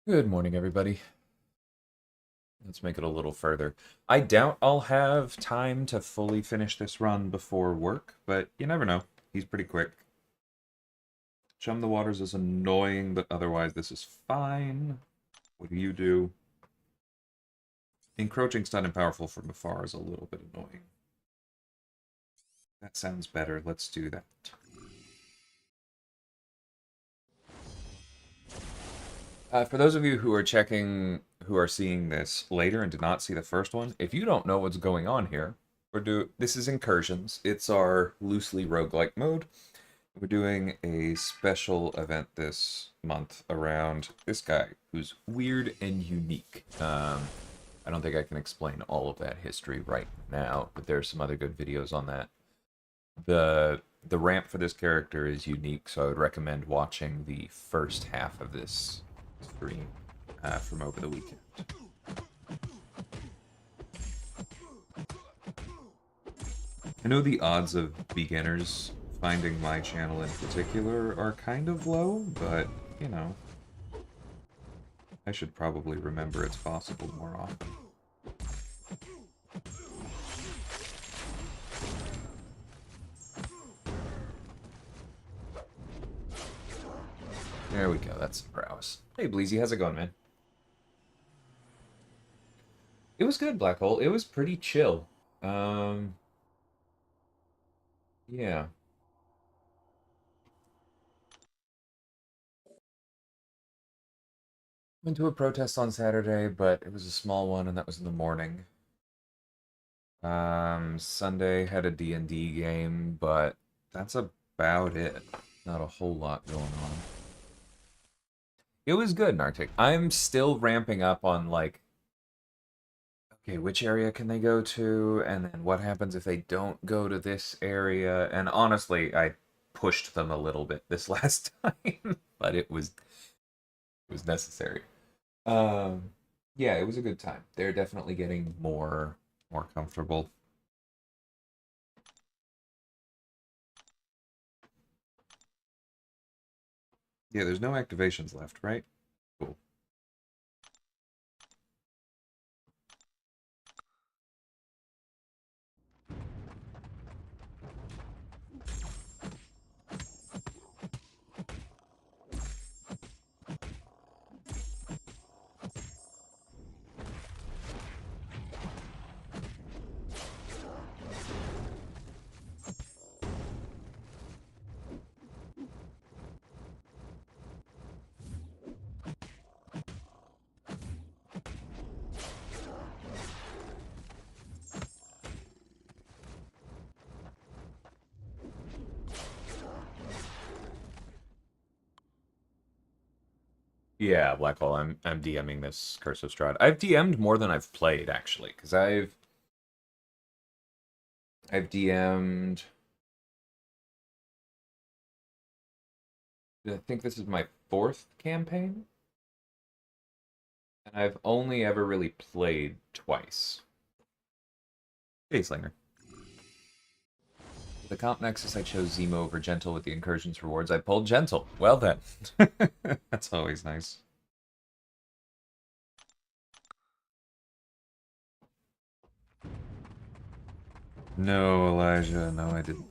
Good morning, everybody. Let's make it a little further. I doubt I'll have time to fully finish this run before work, but you never know. He's pretty quick. Chum the Waters is annoying, but otherwise this is fine. What do you do? Encroaching stun and powerful from afar is a little bit annoying. That sounds better. Let's do that. For those of you who are seeing this later and did not see the first one, if you don't know what's going on here, this is Incursions. It's our loosely roguelike mode. We're doing a special event this month around this guy who's weird and unique. I don't think I can explain all of that history right now, but there's some other good videos on that. The ramp for this character is unique, so I would recommend watching the first half of this stream from over the weekend. I know the odds of beginners finding my channel in particular are kind of low, but, you know, I should probably remember it's possible more often. There we go, that's some prowess. Hey, Bleezy, how's it going, man? It was good, Black Hole. It was pretty chill. Yeah. Went to a protest on Saturday, but it was a small one, and that was in the morning. Sunday had a D&D game, but that's about it. Not a whole lot going on. It was good, Nartic. I'm still ramping up on, like, okay, which area can they go to? And then what happens if they don't go to this area? And honestly, I pushed them a little bit this last time, but it was necessary. Um, yeah, it was a good time. They're definitely getting more comfortable. Yeah, there's no activations left, right? Cool. Yeah, Black Hole. I'm DMing this Curse of Strahd. I've DM'd more than I've played actually, because I've DM'd. I think this is my fourth campaign, and I've only ever really played twice. Hey, Slinger. For the comp nexus, I chose Zemo over Gentle with the Incursions rewards. I pulled Gentle. Well then, that's always nice. No, Elijah. No, I didn't.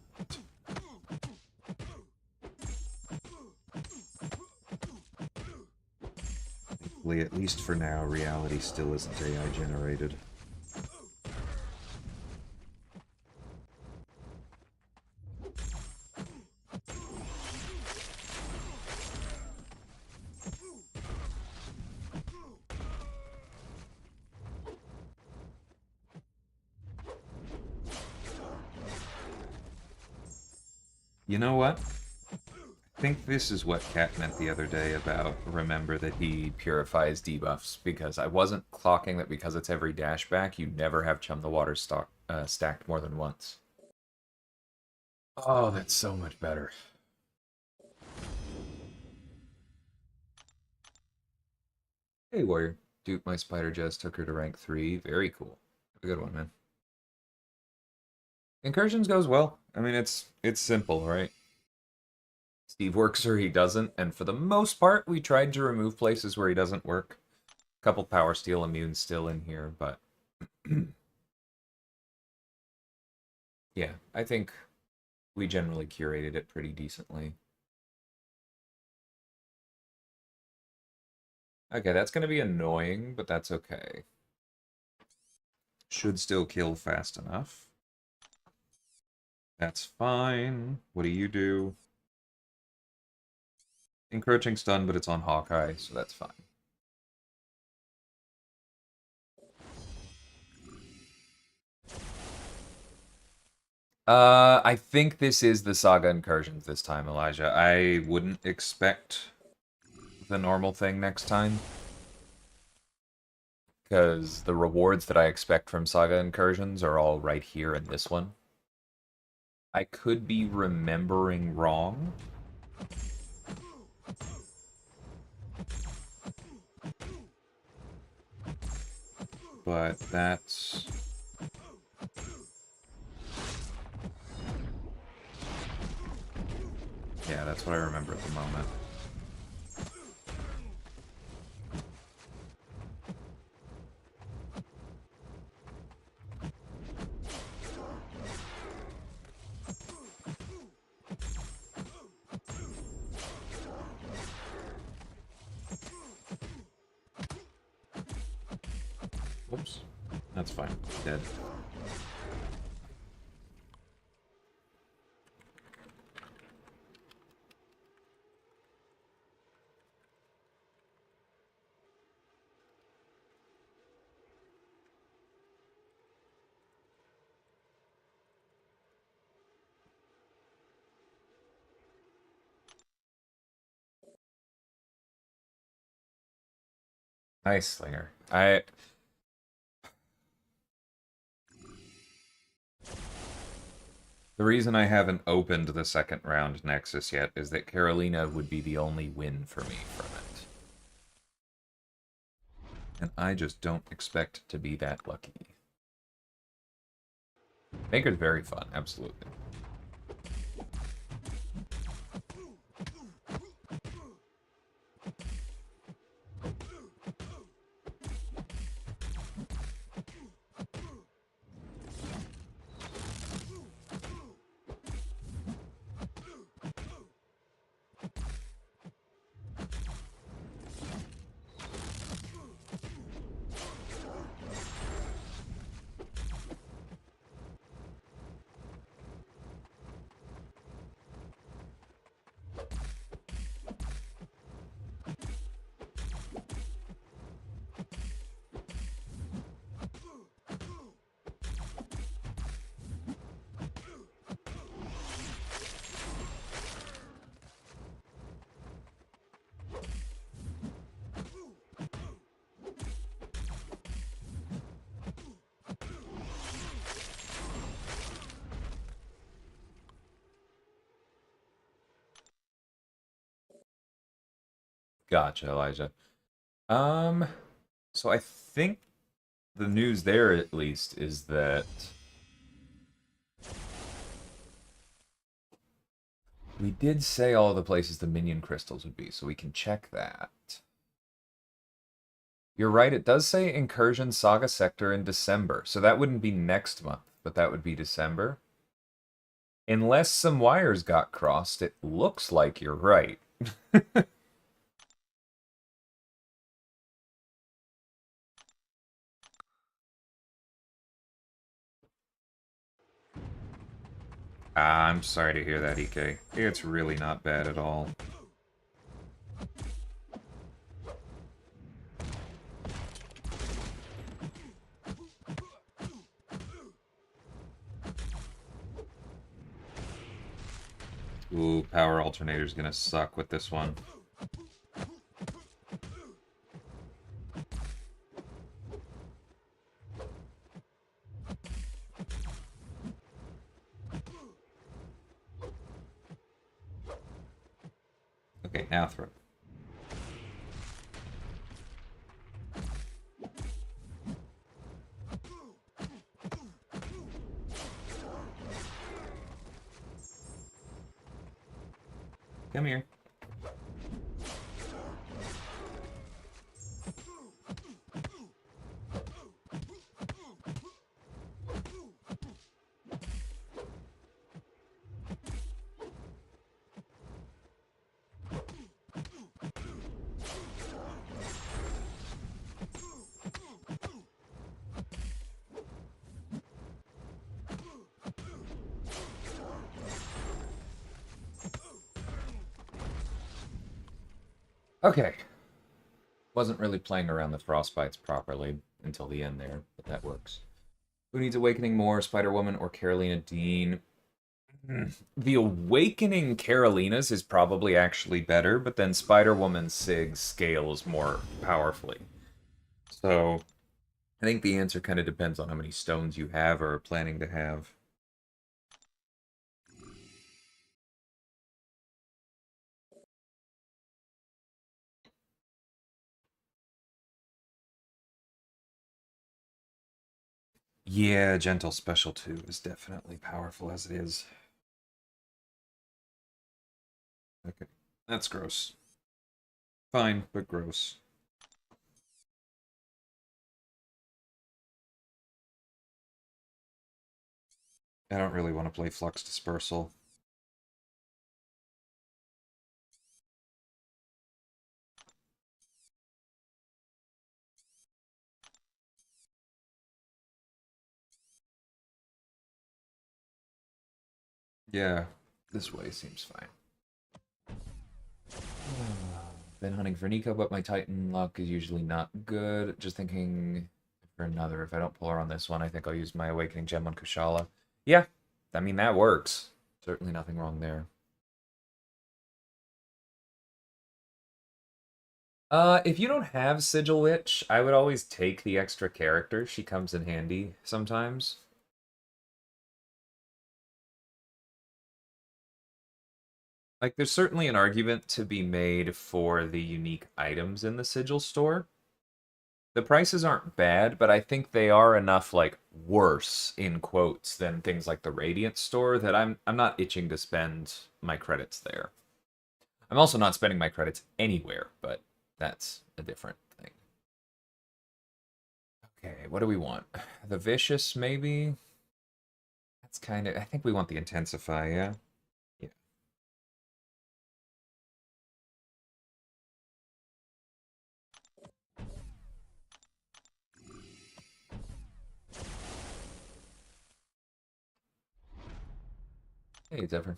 Thankfully, at least for now, reality still isn't AI generated. You know what? I think this is what Kat meant the other day about remember that he purifies debuffs, because I wasn't clocking that because it's every dash back, you never have Chum the Water stacked more than once. Oh, that's so much better. Hey, Warrior. Duke, my Spider just took her to rank 3. Very cool. A good one, man. Incursions goes well. I mean, it's simple, right? Steve works or he doesn't, and for the most part, we tried to remove places where he doesn't work. A couple Power Steel immunes still in here, but yeah, I think we generally curated it pretty decently. Okay, that's going to be annoying, but that's okay. Should still kill fast enough. That's fine. What do you do? Encroaching stun, but it's on Hawkeye, so that's fine. I think this is the Saga Incursions this time, Elijah. I wouldn't expect the normal thing next time. Because the rewards that I expect from Saga Incursions are all right here in this one. I could be remembering wrong. But that's... yeah, that's what I remember at the moment. Whoops. That's fine. Dead. Nice, Slinger. The reason I haven't opened the second round Nexus yet is that Carolina would be the only win for me from it. And I just don't expect to be that lucky. Maker's very fun, absolutely. Gotcha, Elijah. So I think the news there, at least, is that we did say all the places the minion crystals would be, so we can check that. You're right, it does say Incursion Saga Sector in December, so that wouldn't be next month, but that would be December. Unless some wires got crossed, it looks like you're right. I'm sorry to hear that, EK. It's really not bad at all. Ooh, power alternator's gonna suck with this one. Okay, now throw. Come here. Okay. Wasn't really playing around the frostbites properly until the end there, but that works. Who needs awakening more, Spider-Woman or Carolina Dean? The Awakening Carolina's is probably actually better, but then Spider-Woman Sig scales more powerfully. So I think the answer kind of depends on how many stones you have or are planning to have. Yeah, Gentle Special 2 is definitely powerful as it is. Okay, that's gross. Fine, but gross. I don't really want to play Flux Dispersal. Yeah, this way seems fine. Been hunting for Nico, but my Titan luck is usually not good. Just thinking for another. If I don't pull her on this one, I think I'll use my Awakening Gem on Kushala. Yeah, I mean, that works. Certainly nothing wrong there. If you don't have Sigil Witch, I would always take the extra character. She comes in handy sometimes. Like, there's certainly an argument to be made for the unique items in the Sigil store. The prices aren't bad, but I think they are enough, like, worse in quotes than things like the Radiant store that I'm not itching to spend my credits there. I'm also not spending my credits anywhere, but that's a different thing. Okay, what do we want? The Vicious, maybe? That's kind of... I think we want the Intensify, yeah? Yeah. Hey, Zephyr.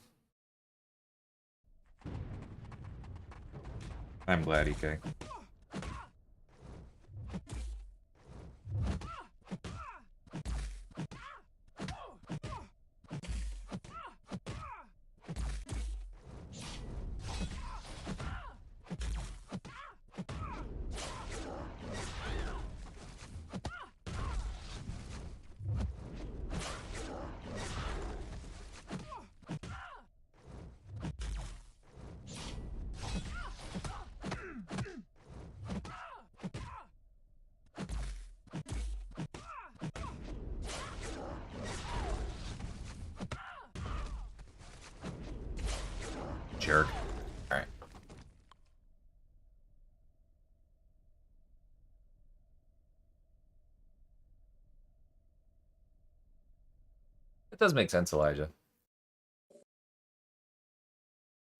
I'm glad, EK. Jerk. Alright. It does make sense, Elijah.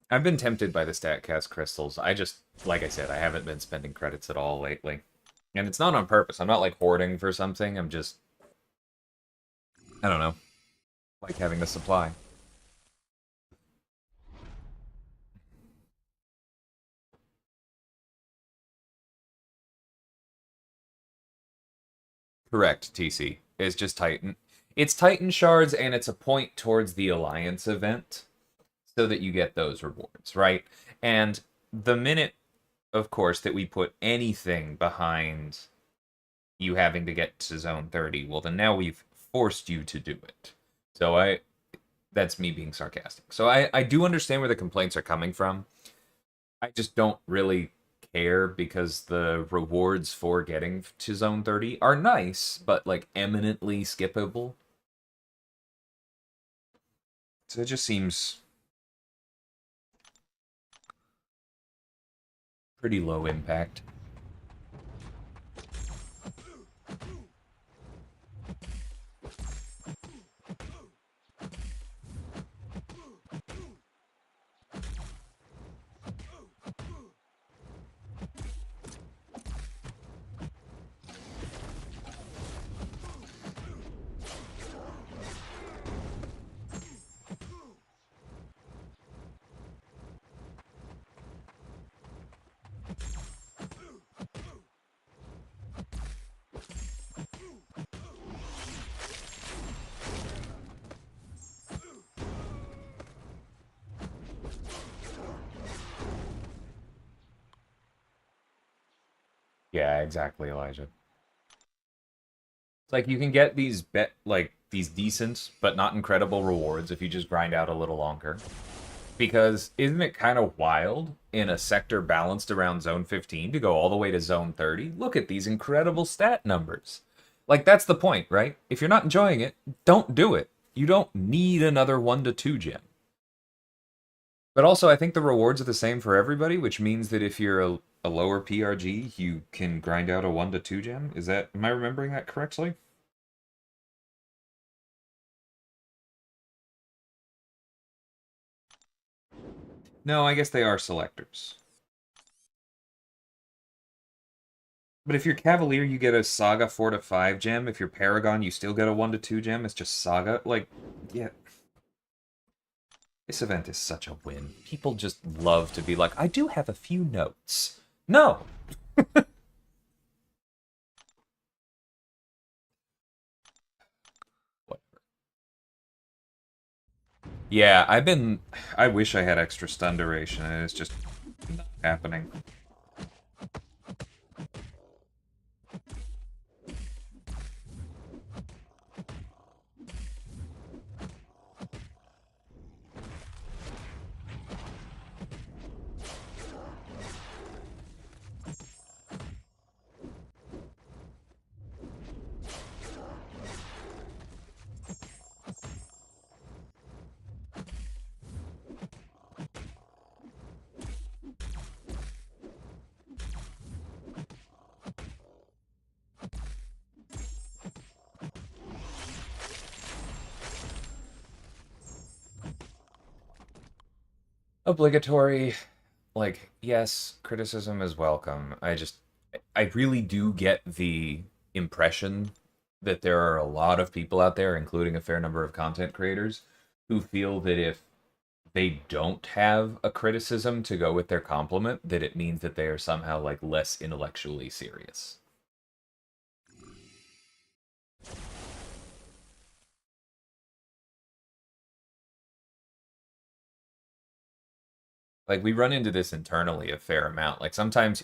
I've been tempted by the StatCast crystals. I just, like I said, I haven't been spending credits at all lately. And it's not on purpose. I'm not, like, hoarding for something. I'm just... I don't know. Like having the supply. Correct, TC. It's just Titan. It's Titan shards, and it's a point towards the Alliance event so that you get those rewards, right? And the minute, of course, that we put anything behind you having to get to zone 30, well, then now we've forced you to do it. So that's me being sarcastic. So I do understand where the complaints are coming from. I just don't really care because the rewards for getting to zone 30 are nice, but like eminently skippable. So it just seems pretty low impact. Yeah, exactly, Elijah. It's like you can get these decent but not incredible rewards if you just grind out a little longer. Because isn't it kind of wild in a sector balanced around zone 15 to go all the way to zone 30? Look at these incredible stat numbers. Like that's the point, right? If you're not enjoying it, don't do it. You don't need another 1 to 2 gem. But also, I think the rewards are the same for everybody, which means that if you're a lower PRG, you can grind out a 1 to 2 gem. Am I remembering that correctly? No, I guess they are selectors. But if you're Cavalier, you get a Saga 4 to 5 gem. If you're Paragon, you still get a 1 to 2 gem. It's just Saga. Like, yeah. This event is such a win. People just love to be like, I do have a few notes. No! Yeah, I wish I had extra stun duration, and it's just not happening. Obligatory, like, yes, criticism is welcome. I really do get the impression that there are a lot of people out there, including a fair number of content creators, who feel that if they don't have a criticism to go with their compliment, that it means that they are somehow like less intellectually serious. Like we run into this internally a fair amount. Like sometimes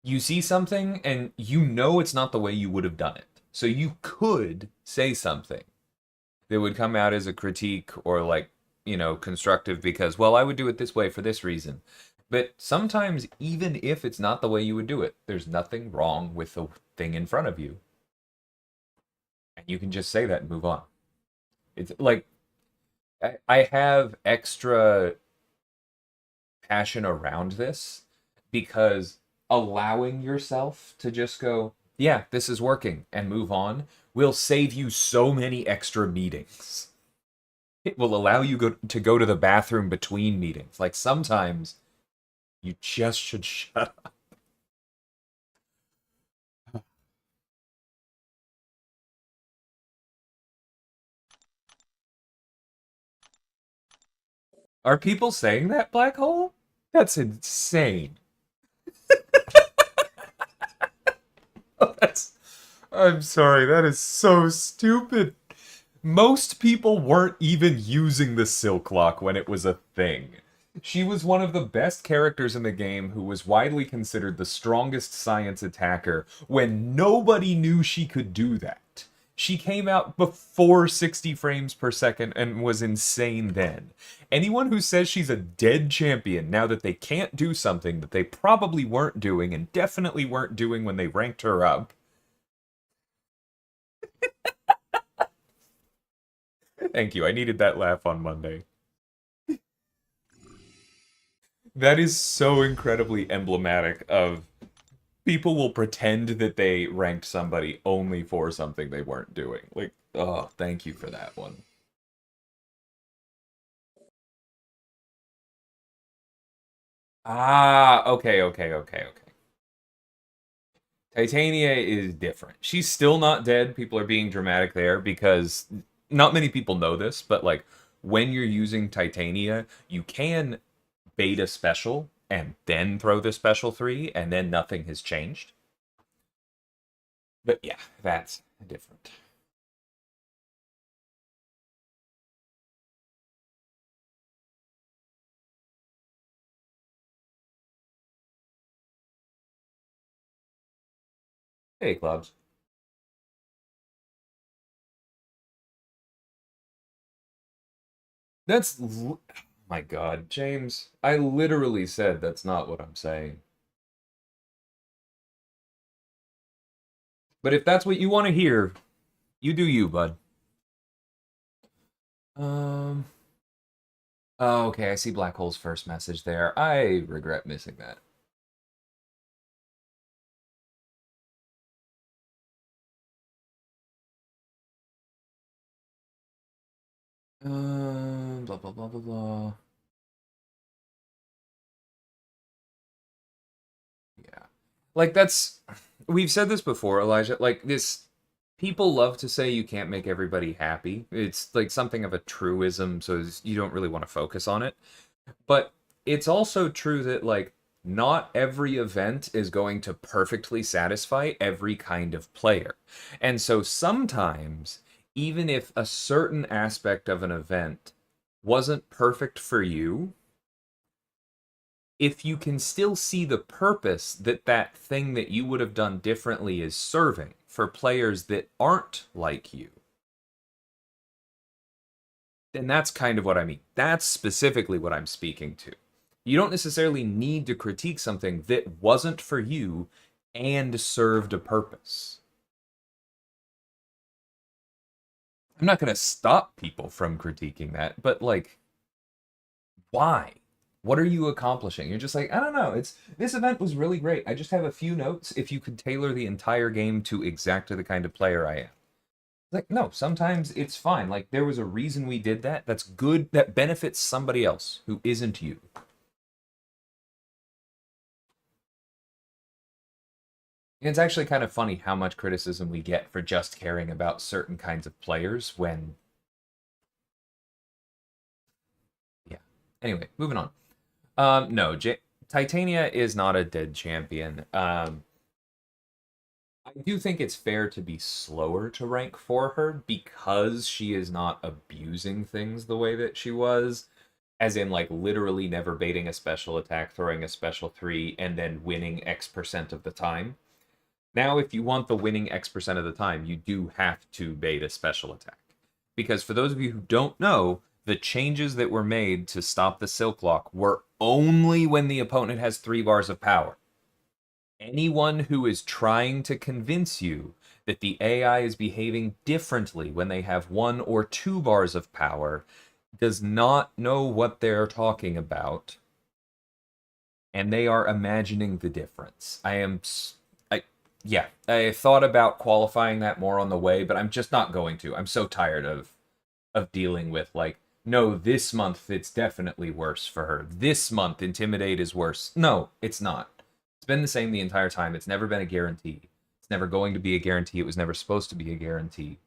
you see something and you know it's not the way you would have done it. So you could say something that would come out as a critique or like, constructive because, well, I would do it this way for this reason. But sometimes, even if it's not the way you would do it, there's nothing wrong with the thing in front of you. And you can just say that and move on. It's like, I have extra passion around this because allowing yourself to just go, yeah, this is working and move on will save you so many extra meetings. It will allow you to go to the bathroom between meetings. Like sometimes you just should shut up. Are people saying that, Black Hole? That's insane. That's. I'm sorry, that is so stupid. Most people weren't even using the Silk Lock when it was a thing. She was one of the best characters in the game who was widely considered the strongest science attacker when nobody knew she could do that. She came out before 60 frames per second and was insane then. Anyone who says she's a dead champion now that they can't do something that they probably weren't doing and definitely weren't doing when they ranked her up. Thank you. I needed that laugh on Monday. That is so incredibly emblematic of people will pretend that they ranked somebody only for something they weren't doing. Like, oh, thank you for that one. Ah, okay. Titania is different. She's still not dead. People are being dramatic there because not many people know this, but like when you're using Titania, you can beta special and then throw the special 3 and then nothing has changed. But yeah, that's different. Hey, clubs. Oh my God, James. I literally said that's not what I'm saying. But if that's what you want to hear, you do you, bud. Um. Oh, okay. I see Black Hole's first message there. I regret missing that. Blah blah blah blah blah. Yeah. Like that's we've said this before, Elijah. Like this people love to say you can't make everybody happy. It's like something of a truism, so you don't really want to focus on it. But it's also true that like not every event is going to perfectly satisfy every kind of player. And so sometimes even if a certain aspect of an event wasn't perfect for you, if you can still see the purpose that that thing that you would have done differently is serving for players that aren't like you, then that's kind of what I mean. That's specifically what I'm speaking to. You don't necessarily need to critique something that wasn't for you and served a purpose. I'm not going to stop people from critiquing that, but like, why? What are you accomplishing? You're just like, I don't know. It's this event was really great. I just have a few notes. If you could tailor the entire game to exactly the kind of player I am. Like, no, sometimes it's fine. Like, there was a reason we did that. That's good. That benefits somebody else who isn't you. And it's actually kind of funny how much criticism we get for just caring about certain kinds of players when, yeah. Anyway, moving on. No, Titania is not a dead champion. I do think it's fair to be slower to rank for her because she is not abusing things the way that she was, as in like literally never baiting a special attack, throwing a special 3, and then winning X% of the time. Now, if you want the winning X% of the time, you do have to bait a special attack. Because for those of you who don't know, the changes that were made to stop the Silk Lock were only when the opponent has 3 bars of power. Anyone who is trying to convince you that the AI is behaving differently when they have 1 or 2 bars of power does not know what they're talking about, and they are imagining the difference. Yeah, I thought about qualifying that more on the way, but I'm just not going to. I'm so tired of dealing with like, no, this month it's definitely worse for her. This month Intimidate is worse. No, it's not. It's been the same the entire time. It's never been a guarantee. It's never going to be a guarantee. It was never supposed to be a guarantee.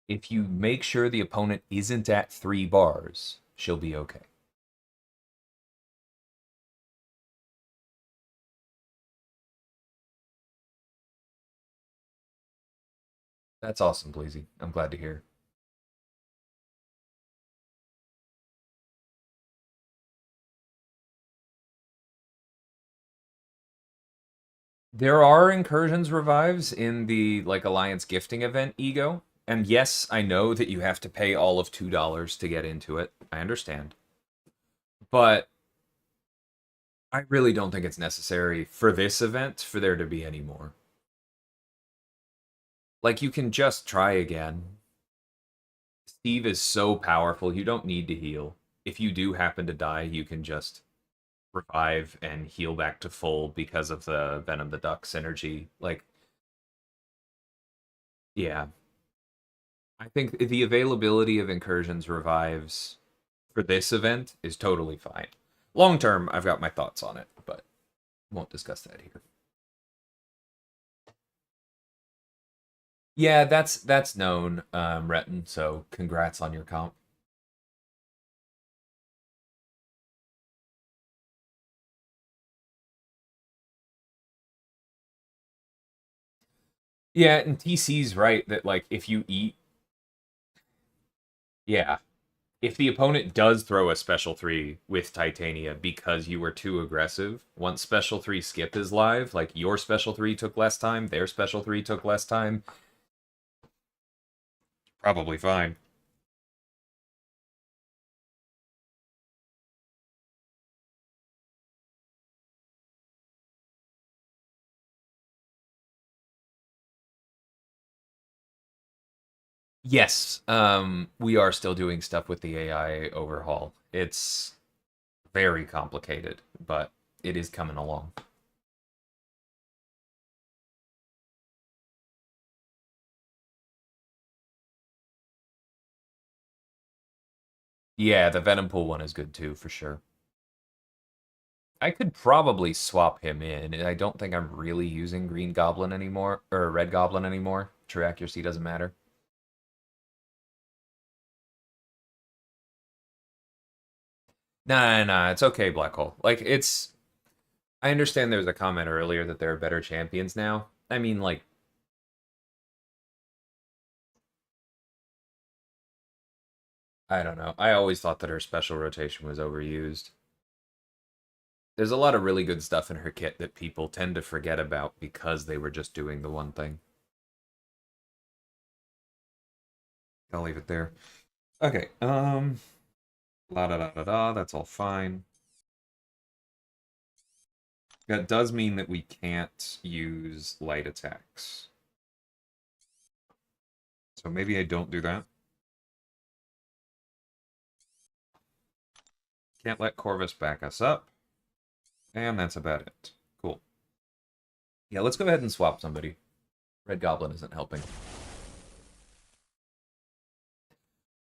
If you make sure the opponent isn't at 3 bars, she'll be okay. That's awesome, Bleezy. I'm glad to hear. There are incursions revives in the like Alliance gifting event ego. And yes, I know that you have to pay all of $2 to get into it. I understand. But I really don't think it's necessary for this event for there to be any more. Like you can just try again. Steve is so powerful, you don't need to heal. If you do happen to die, you can just revive and heal back to full because of the Venom the Duck synergy. Like, yeah. I think the availability of Incursions revives for this event is totally fine. Long term, I've got my thoughts on it, but won't discuss that here. Yeah, that's known, Retin, so congrats on your comp. Yeah, and TC's right that like if you eat, yeah, if the opponent does throw a special 3 with Titania because you were too aggressive, once special 3 skip is live, like your special 3 took less time, their special 3 took less time, probably fine. Yes, we are still doing stuff with the AI overhaul. It's very complicated, but it is coming along. Yeah, the Venom Pool one is good too, for sure. I could probably swap him in. I don't think I'm really using Green Goblin anymore, or Red Goblin anymore. True accuracy doesn't matter. Nah, nah, it's okay, Black Hole. Like, it's... I understand there was a comment earlier that there are better champions now. I mean, like... I don't know. I always thought that her special rotation was overused. There's a lot of really good stuff in her kit that people tend to forget about because they were just doing the one thing. I'll leave it there. Okay, la da da da da, that's all fine. That does mean that we can't use light attacks. So maybe I don't do that. Can't let Corvus back us up. And that's about it. Cool. Yeah, let's go ahead and swap somebody. Red Goblin isn't helping.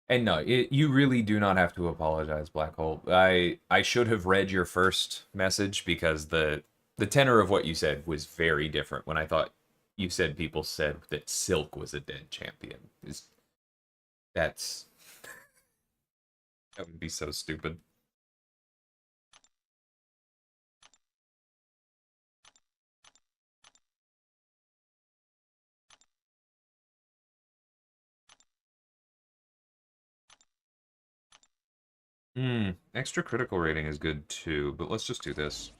And no, you really do not have to apologize, Black Hole. I should have read your first message because the tenor of what you said was very different when I thought you said people said that Silk was a dead champion. That's that would be so stupid. Extra critical rating is good too, but let's just do this.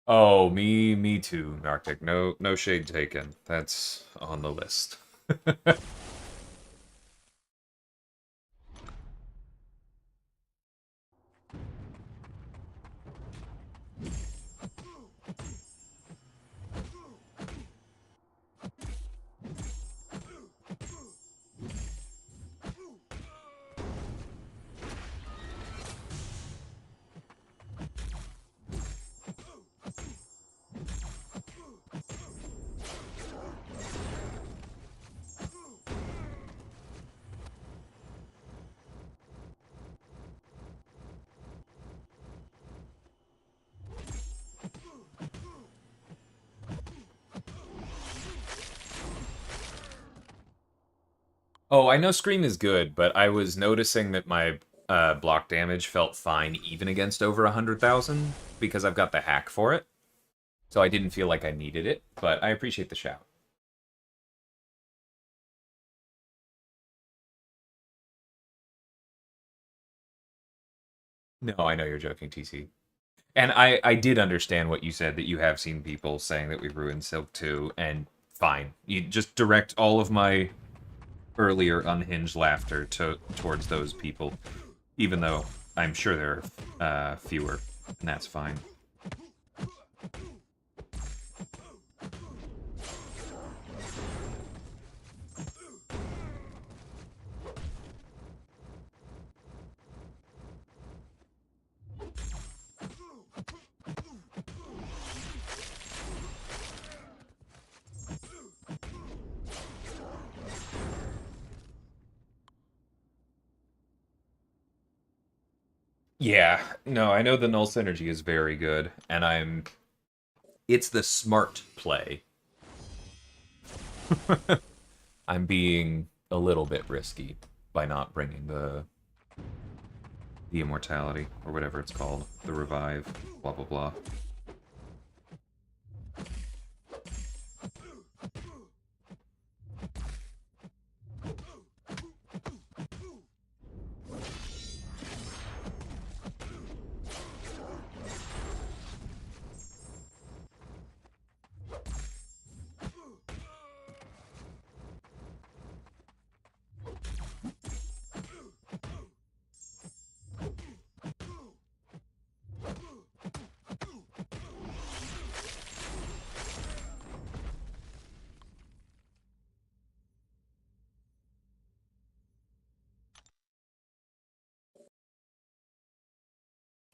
Oh, me too, Arctic. No shade taken. That's on the list. Oh, I know Scream is good, but I was noticing that my block damage felt fine even against over 100,000 because I've got the hack for it. So I didn't feel like I needed it, but I appreciate the shout. No, I know you're joking, TC. And I did understand what you said, that you have seen people saying that we ruined Silk 2, and fine. You just direct all of my earlier unhinged laughter towards those people, even though I'm sure there are fewer, and that's fine. Yeah, no, I know the null synergy is very good, and it's the smart play. I'm being a little bit risky by not bringing the immortality, or whatever it's called, the revive, blah blah blah.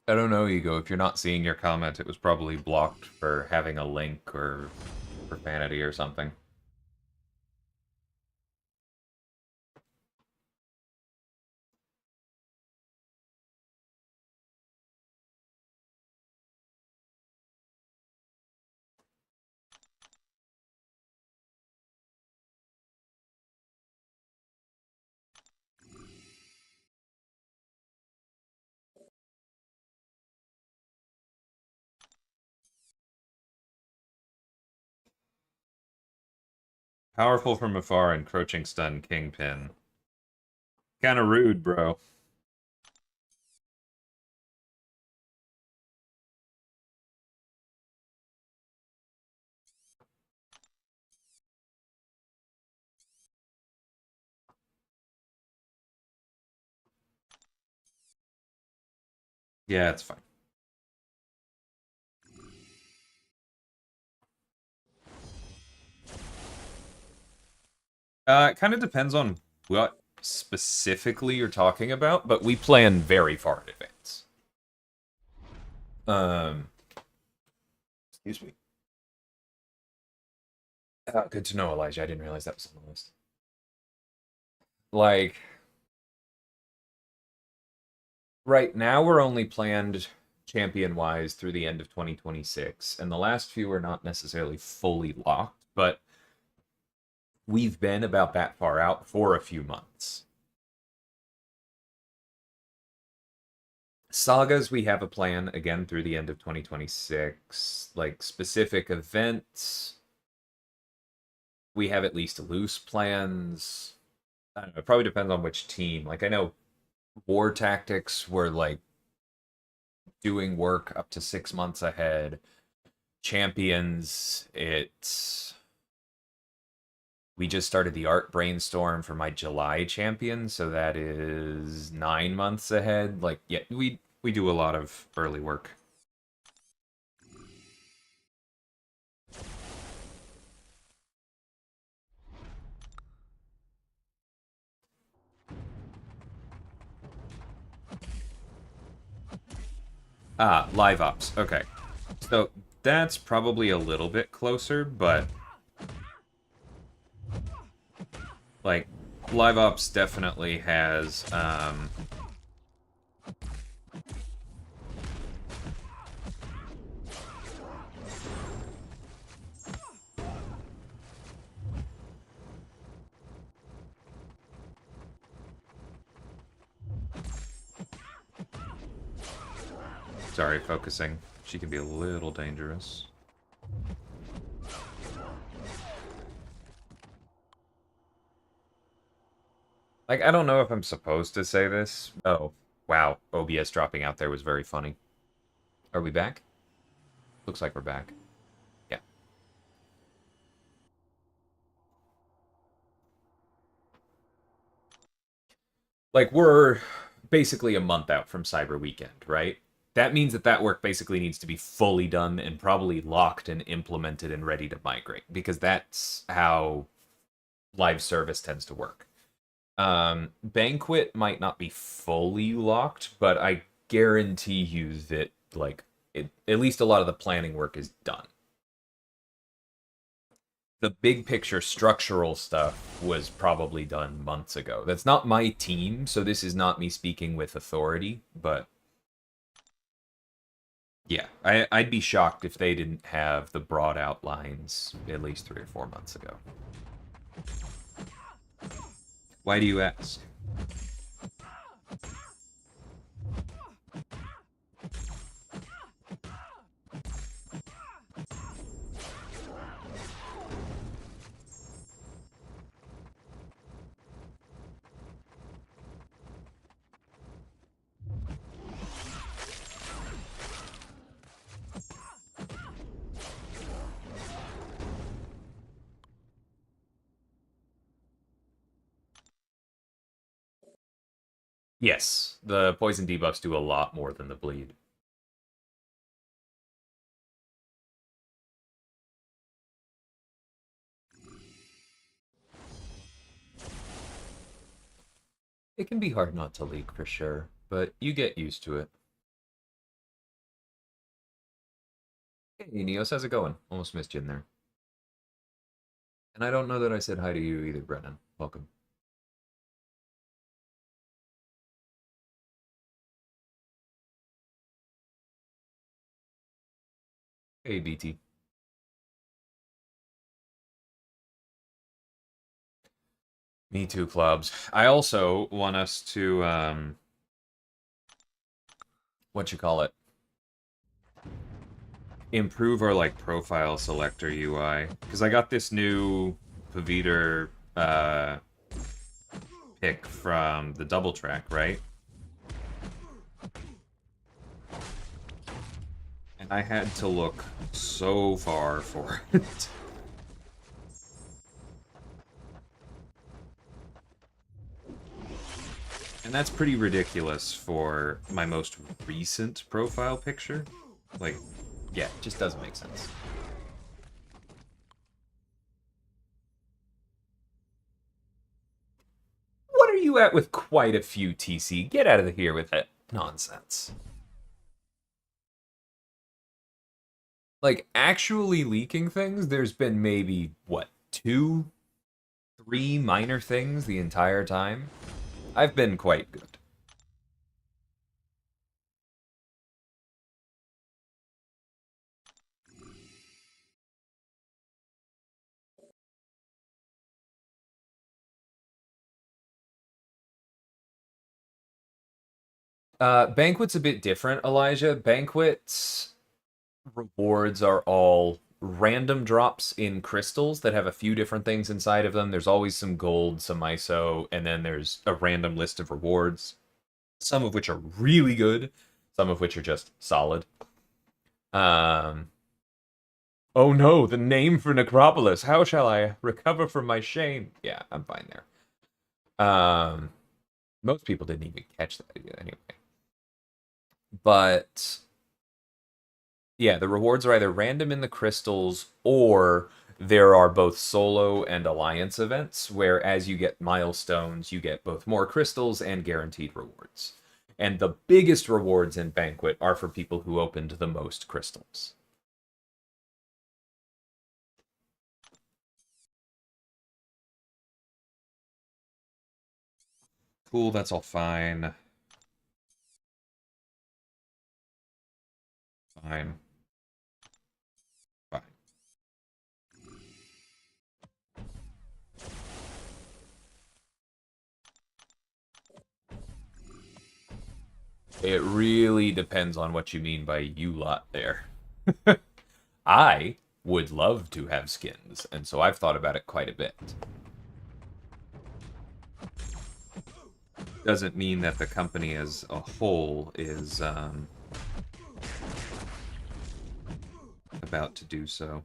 I don't know, Ego. If you're not seeing your comment, it was probably blocked for having a link or profanity or something. Powerful from afar, encroaching stun, kingpin. Kind of rude, bro. Yeah, it's fine. It kind of depends on what specifically you're talking about, but we plan very far in advance. Um, Excuse me. Good to know, Elijah. I didn't realize that was on the list. Like, right now we're only planned champion-wise through the end of 2026, and the last few are not necessarily fully locked, but we've been about that far out for a few months. Sagas, we have a plan again through the end of 2026. Like specific events, we have at least loose plans. I don't know, it probably depends on which team. Like I know war tactics were like doing work up to 6 months ahead. Champions, it's we just started the art brainstorm for my July champion, so that is 9 months ahead. Like, yeah, we do a lot of early work. Ah, live ops. Okay. So that's probably a little bit closer, but like live ops definitely has sorry, focusing. She can be a little dangerous. Like, I don't know if I'm supposed to say this. Oh, wow. OBS dropping out there was very funny. Are we back? Looks like we're back. Yeah. Like, we're basically a month out from Cyber Weekend, right? that means that that work basically needs to be fully done and probably locked and implemented and ready to migrate, because that's how live service tends to work. Banquet might not be fully locked, but I guarantee you that like at least a lot of the planning work is done. The big picture structural stuff was probably done months ago. That's not my team, so this is not me speaking with authority, but yeah, I'd be shocked if they didn't have the broad outlines at least 3 or 4 months ago. Why do you ask? Yes, the poison debuffs do a lot more than the bleed. It can be hard not to leak for sure, but you get used to it. Hey, Neos, how's it going? Almost missed you in there. And I don't know that I said hi to you either, Brennan. Welcome. Hey, BT. Me too, clubs. I also want us to, what you call it? Improve our, like, profile selector UI. Because I got this new Paviter, pick from the double track, right? And I had to look so far for it. And that's pretty ridiculous for my most recent profile picture. Like, yeah, it just doesn't make sense. What are you at with quite a few, TC? Get out of here with that nonsense. Like, actually leaking things, there's been maybe, what, 2, 3 minor things the entire time? I've been quite good. Banquet's a bit different, Elijah. Banquet's rewards are all random drops in crystals that have a few different things inside of them. There's always some gold, some ISO, and then there's a random list of rewards, some of which are really good, some of which are just solid. Um, oh no, the name for Necropolis. How shall I recover from my shame? Yeah, I'm fine there. Most people didn't even catch that anyway. But yeah, the rewards are either random in the crystals or there are both solo and alliance events where as you get milestones, you get both more crystals and guaranteed rewards. And the biggest rewards in Banquet are for people who opened the most crystals. Cool, that's all fine. Fine. Fine. It really depends on what you mean by you lot there. I would love to have skins, and so I've thought about it quite a bit. Doesn't mean that the company as a whole is about to do so.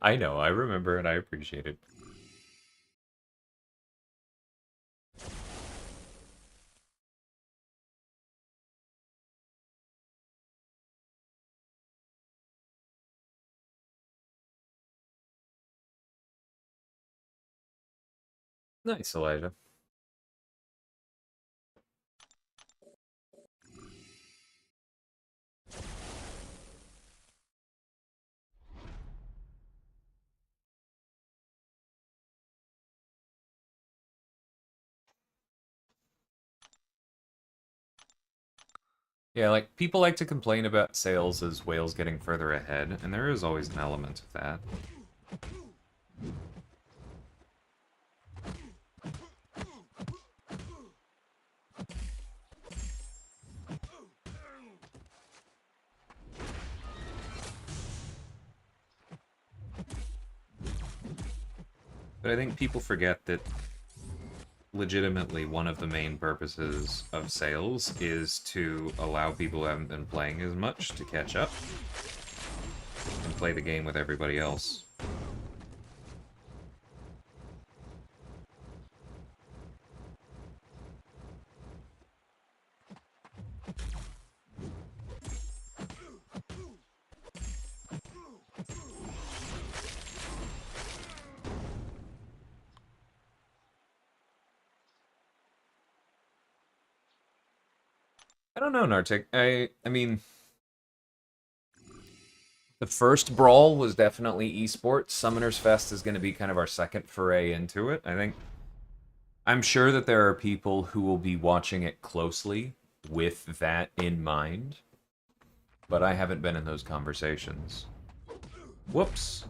I know, I remember, and I appreciate it. Nice, Elijah. Yeah, like, people like to complain about sales as whales getting further ahead, and there is always an element of that. But I think people forget that legitimately one of the main purposes of sales is to allow people who haven't been playing as much to catch up and play the game with everybody else. I don't know, Nartik. I mean, the first Brawl was definitely esports. Summoners Fest is going to be kind of our second foray into it. I'm sure that there are people who will be watching it closely with that in mind, but I haven't been in those conversations. Whoops.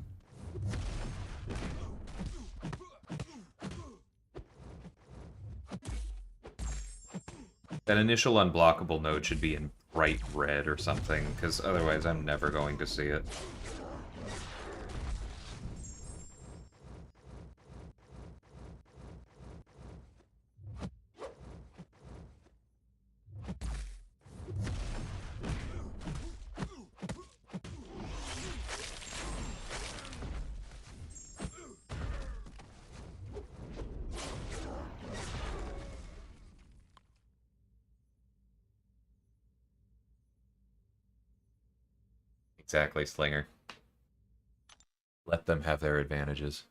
That initial unblockable node should be in bright red or something, because otherwise I'm never going to see it. Exactly, Slinger. Let them have their advantages.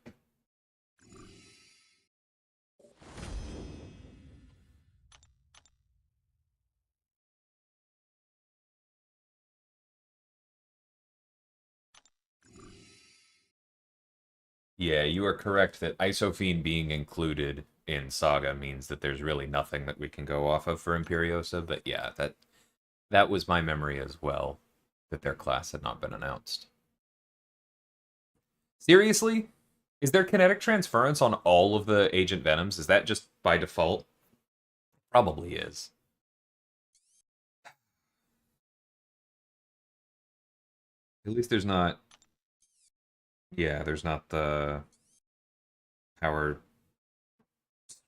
Yeah, you are correct that Isophene being included in Saga means that there's really nothing that we can go off of for Imperiosa, but yeah, that was my memory as well, that their class had not been announced. Seriously? Is there kinetic transference on all of the Agent Venoms? Is that just by default? Probably is. At least there's not... Yeah, there's not the power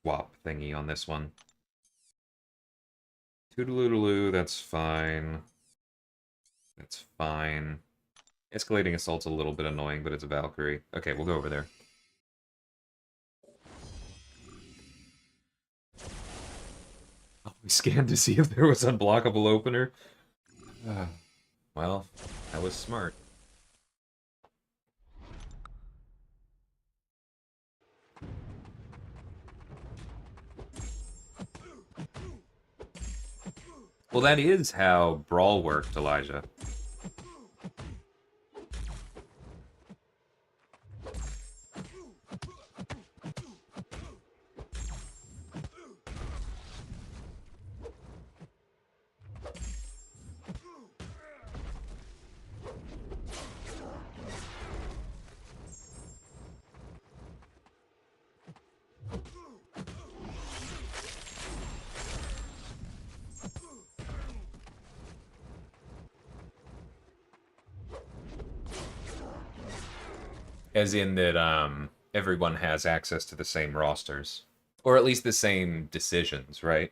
swap thingy on this one. Toodaloo, that's fine. That's fine. Escalating Assault's a little bit annoying, but it's a Valkyrie. Okay, we'll go over there. Oh, we scanned to see if there was unblockable opener. Well, that was smart. Well, that is how Brawl worked, Elijah. As in that everyone has access to the same rosters. Or at least the same decisions, right?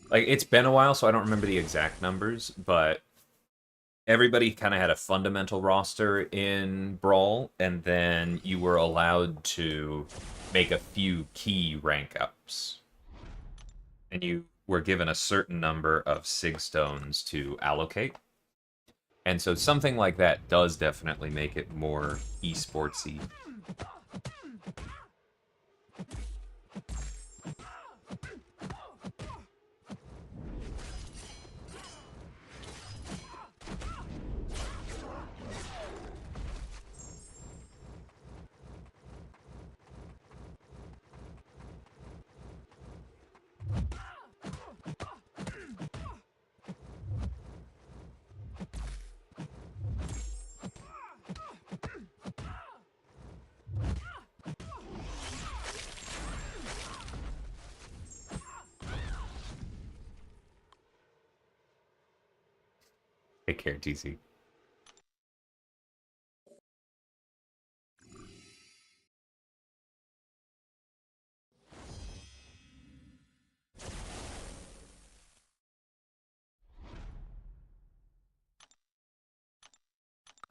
Like, it's been a while, so I don't remember the exact numbers, but everybody kind of had a fundamental roster in Brawl, and then you were allowed to make a few key rank ups. And you were given a certain number of Sig Stones to allocate. And so something like that does definitely make it more esportsy. Take care, TC.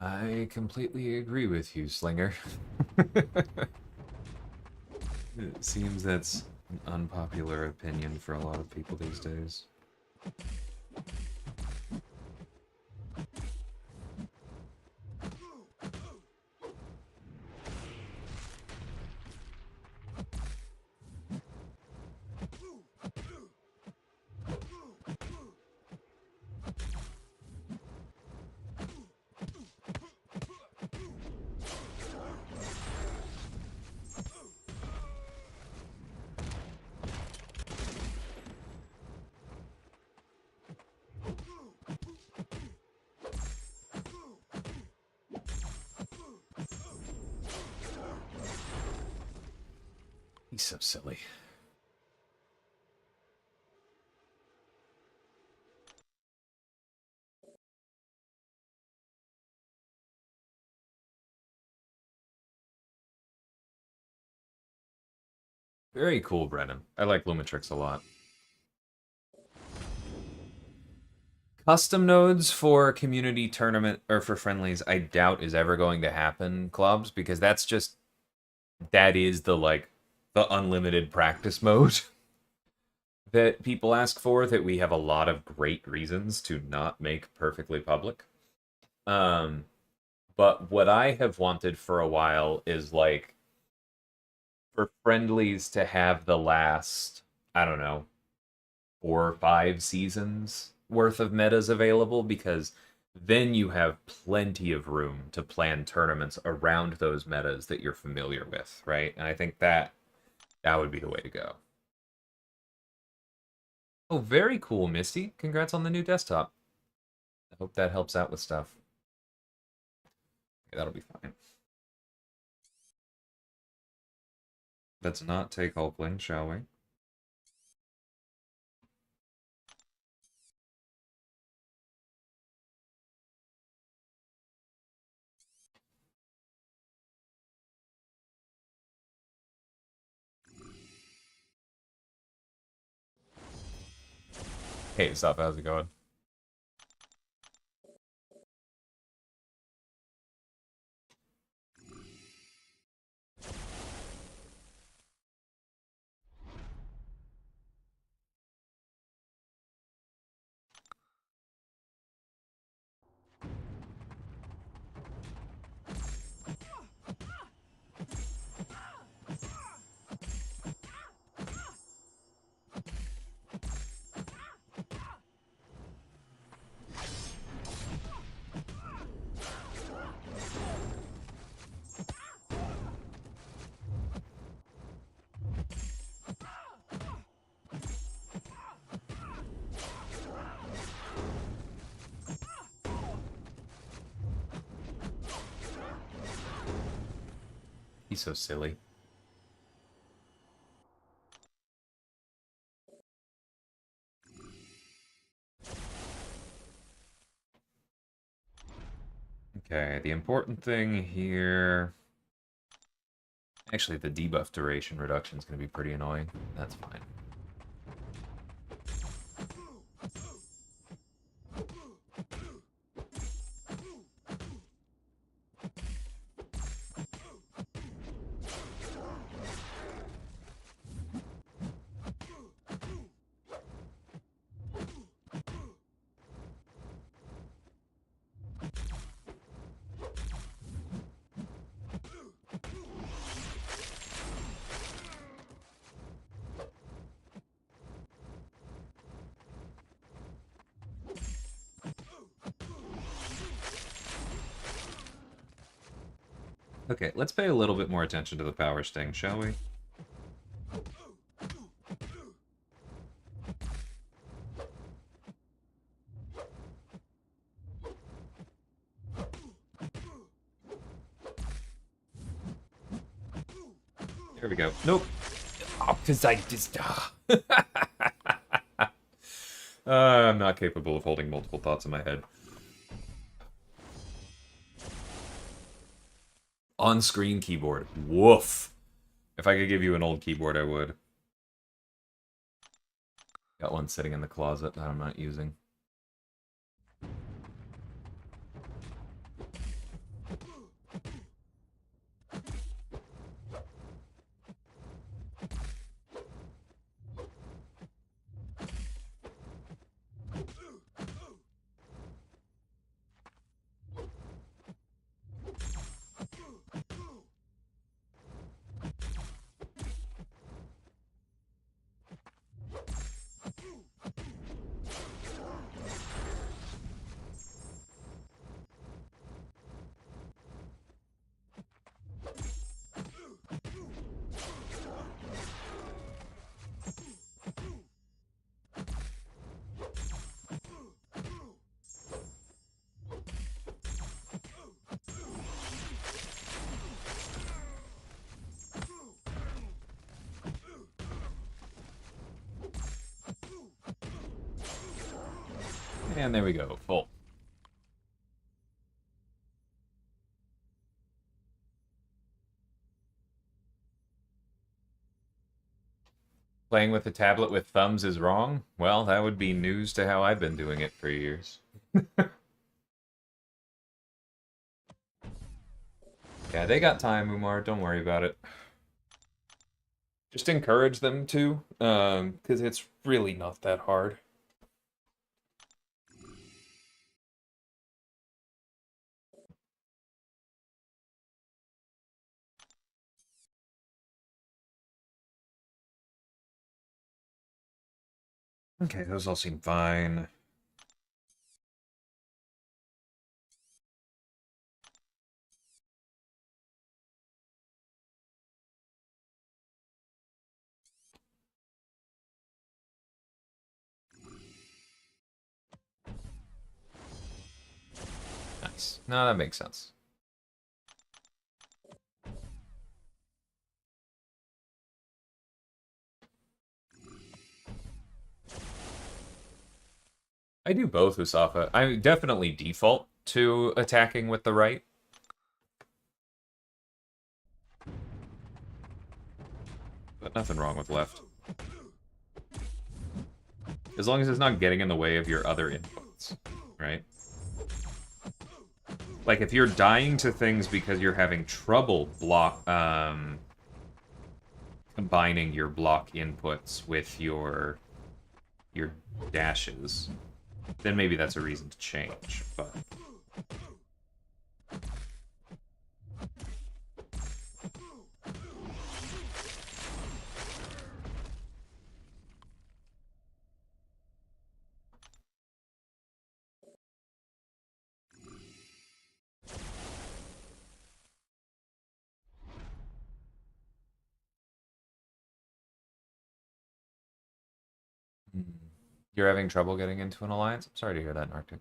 I completely agree with you, Slinger. It seems that's an unpopular opinion for a lot of people these days. He's so silly. Very cool, Brennan. I like Lumitrix a lot. Custom nodes for community tournament or for friendlies, I doubt is ever going to happen, clubs, because that's just that is the unlimited practice mode that people ask for that we have a lot of great reasons to not make perfectly public. But what I have wanted for a while is like for friendlies to have the last, I don't know, 4 or 5 seasons worth of metas available, because then you have plenty of room to plan tournaments around those metas that you're familiar with, right? And I think that would be the way to go. Oh, very cool, Misty. Congrats on the new desktop. I hope that helps out with stuff. Okay, that'll be fine. Let's not take Hulkling, shall we? Hey, stuff, how's it going? He's so silly. Okay, the important thing here... Actually, the debuff duration reduction is going to be pretty annoying. That's fine. Okay, let's pay a little bit more attention to the power sting, shall we? There we go. Nope. Oh, because I just... I'm not capable of holding multiple thoughts in my head. On-screen keyboard. Woof. If I could give you an old keyboard, I would. Got one sitting in the closet that I'm not using. And there we go, full. Playing with a tablet with thumbs is wrong? Well, that would be news to how I've been doing it for years. Yeah, they got time, Umar. Don't worry about it. Just encourage them to, because it's really not that hard. Okay, those all seem fine. Nice. No, that makes sense. I do both, Usafa. I definitely default to attacking with the right. But nothing wrong with left. As long as it's not getting in the way of your other inputs, right? Like, if you're dying to things because you're having trouble combining your block inputs with your dashes, then maybe that's a reason to change, but... You're having trouble getting into an alliance? I'm sorry to hear that, Arctic.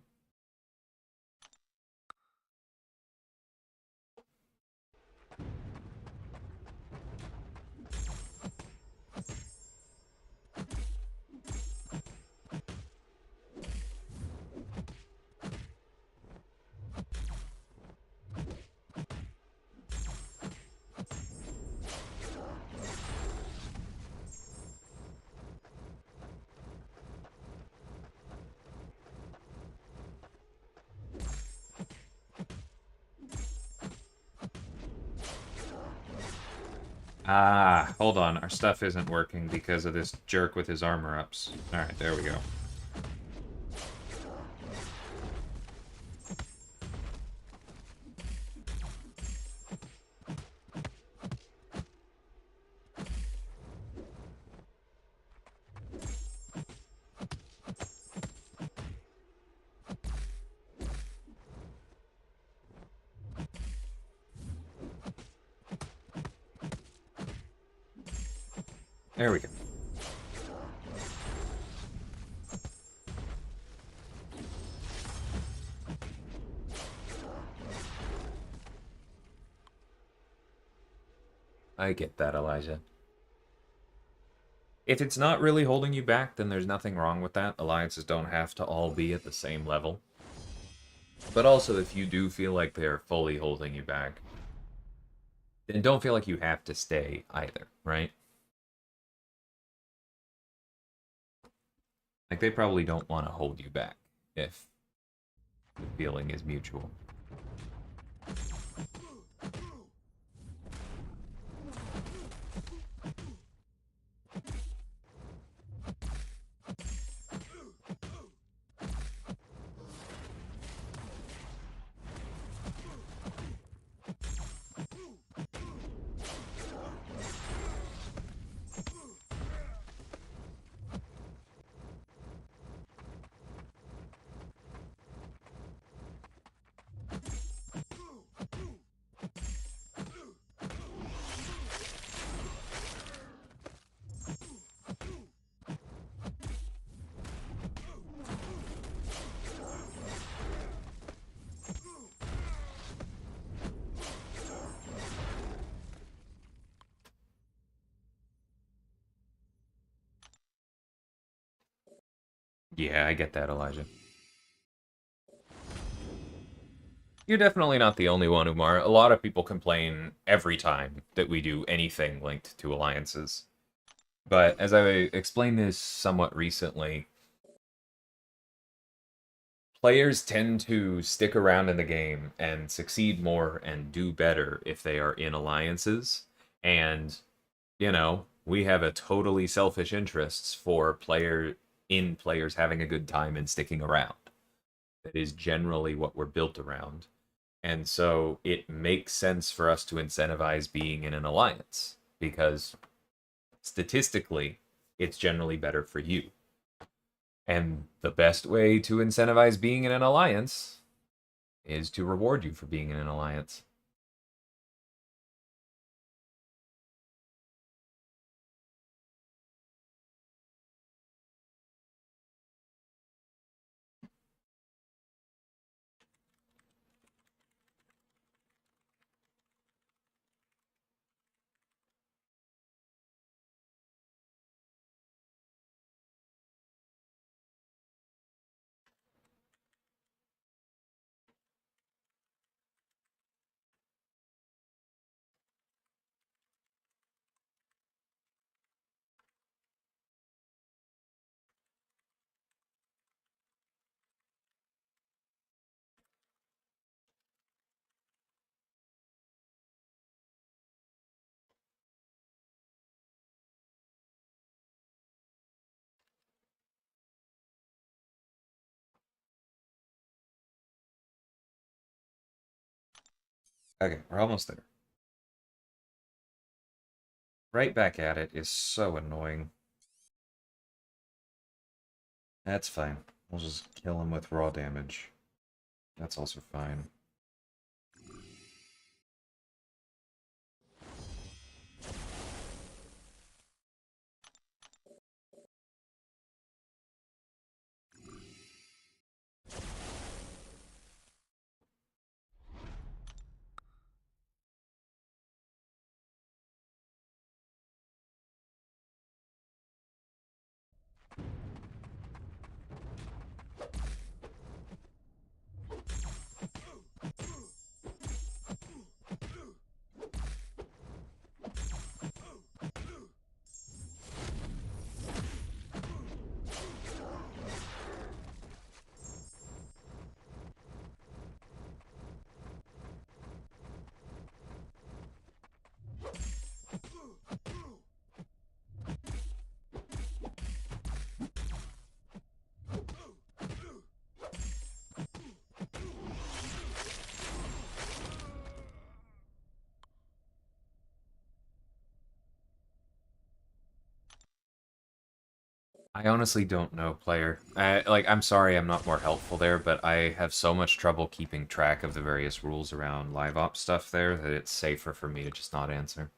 Ah, hold on. Our stuff isn't working because of this jerk with his armor ups. Alright, there we go. There we go. I get that, Elijah. If it's not really holding you back, then there's nothing wrong with that. Alliances don't have to all be at the same level. But also, if you do feel like they're fully holding you back, then don't feel like you have to stay either, right? Like, they probably don't want to hold you back if the feeling is mutual. Yeah, I get that, Elijah. You're definitely not the only one, Umar. A lot of people complain every time that we do anything linked to alliances. But as I explained this somewhat recently, players tend to stick around in the game and succeed more and do better if they are in alliances. And, we have a totally selfish interests for players having a good time and sticking around. That is generally what we're built around. And so it makes sense for us to incentivize being in an alliance because statistically, it's generally better for you. And the best way to incentivize being in an alliance is to reward you for being in an alliance. Okay, we're almost there. Right back at it is so annoying. That's fine. We'll just kill him with raw damage. That's also fine. I honestly don't know, player. I'm sorry I'm not more helpful there, but I have so much trouble keeping track of the various rules around live op stuff there that it's safer for me to just not answer.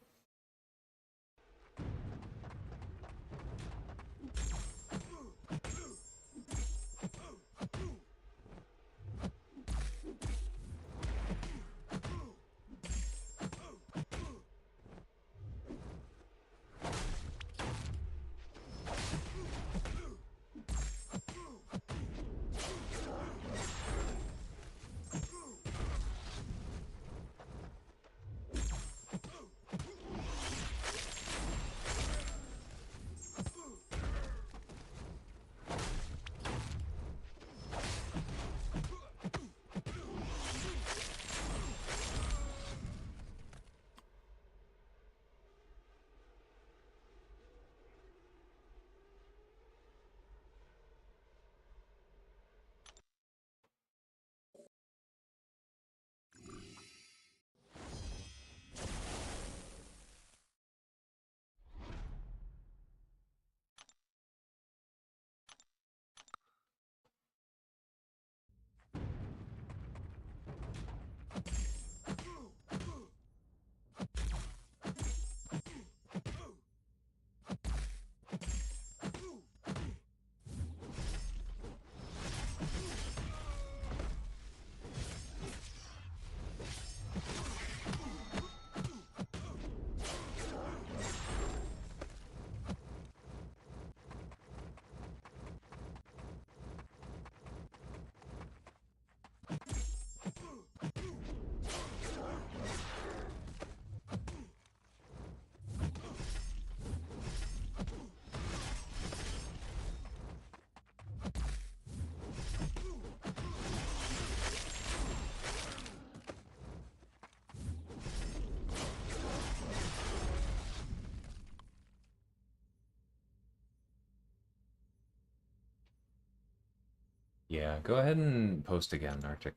Yeah, go ahead and post again, Arctic.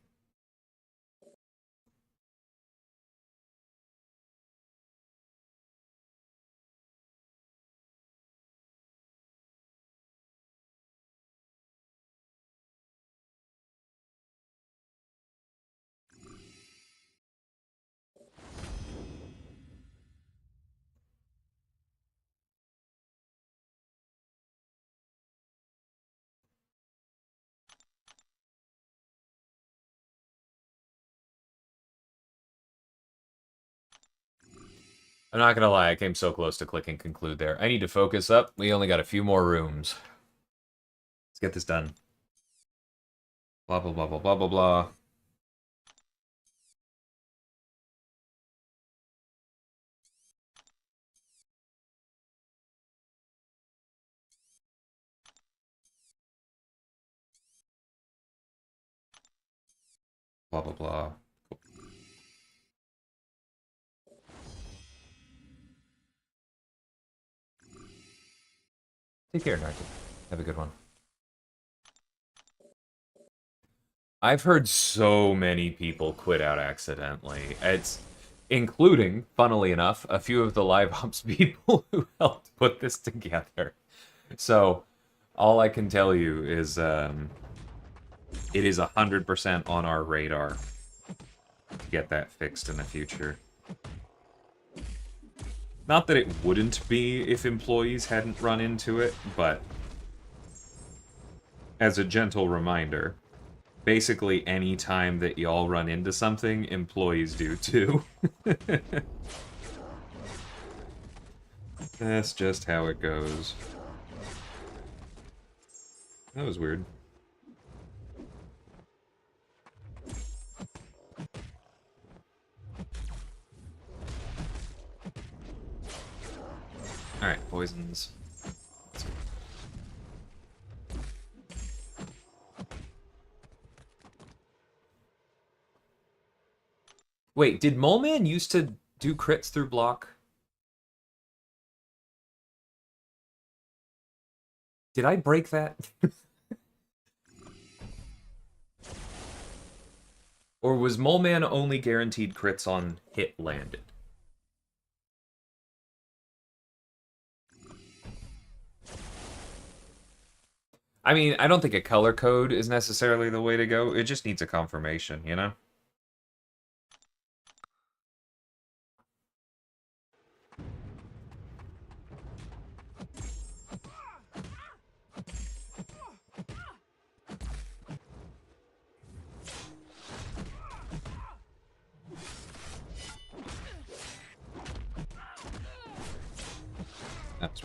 I'm not gonna lie, I came so close to clicking conclude there. I need to focus up. We only got a few more rooms. Let's get this done. Blah, blah, blah, blah, blah, blah, blah. Blah, blah, blah. Cool. Take care, Narkin. Have a good one. I've heard so many people quit out accidentally. It's including, funnily enough, a few of the live ops people who helped put this together. So, all I can tell you is it is 100% on our radar to get that fixed in the future. Not that it wouldn't be if employees hadn't run into it, but as a gentle reminder, basically any time that y'all run into something, employees do too. That's just how it goes. That was weird. Alright, poisons. Wait, did Mole Man used to do crits through block? Did I break that? Or was Mole Man only guaranteed crits on hit landed? I mean, I don't think a color code is necessarily the way to go. It just needs a confirmation, you know? That's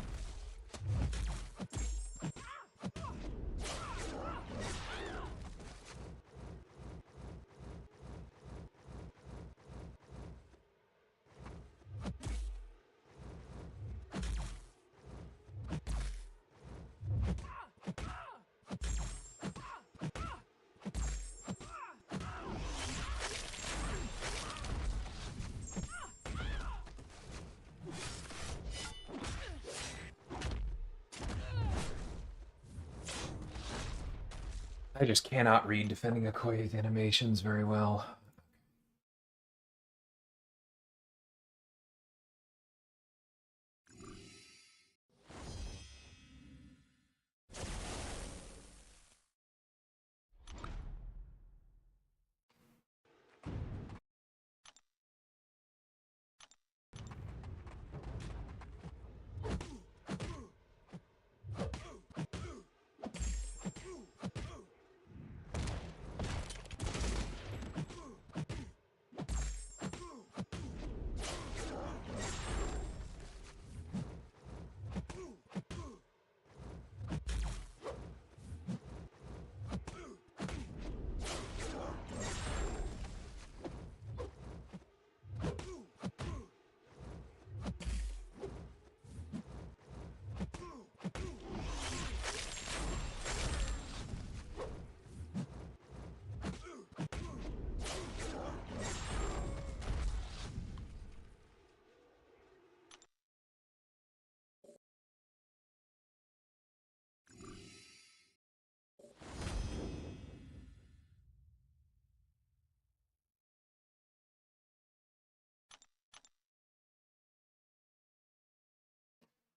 I just cannot read defending Okoye's animations very well.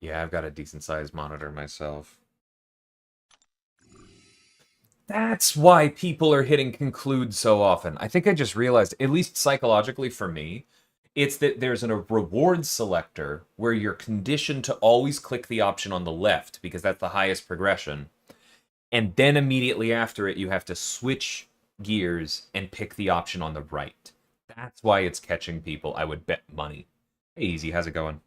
Yeah, I've got a decent sized monitor myself. That's why people are hitting conclude so often. I think I just realized, at least psychologically for me, it's that there's a reward selector where you're conditioned to always click the option on the left because that's the highest progression. And then immediately after it, you have to switch gears and pick the option on the right. That's why it's catching people. I would bet money. Hey, Easy, how's it going?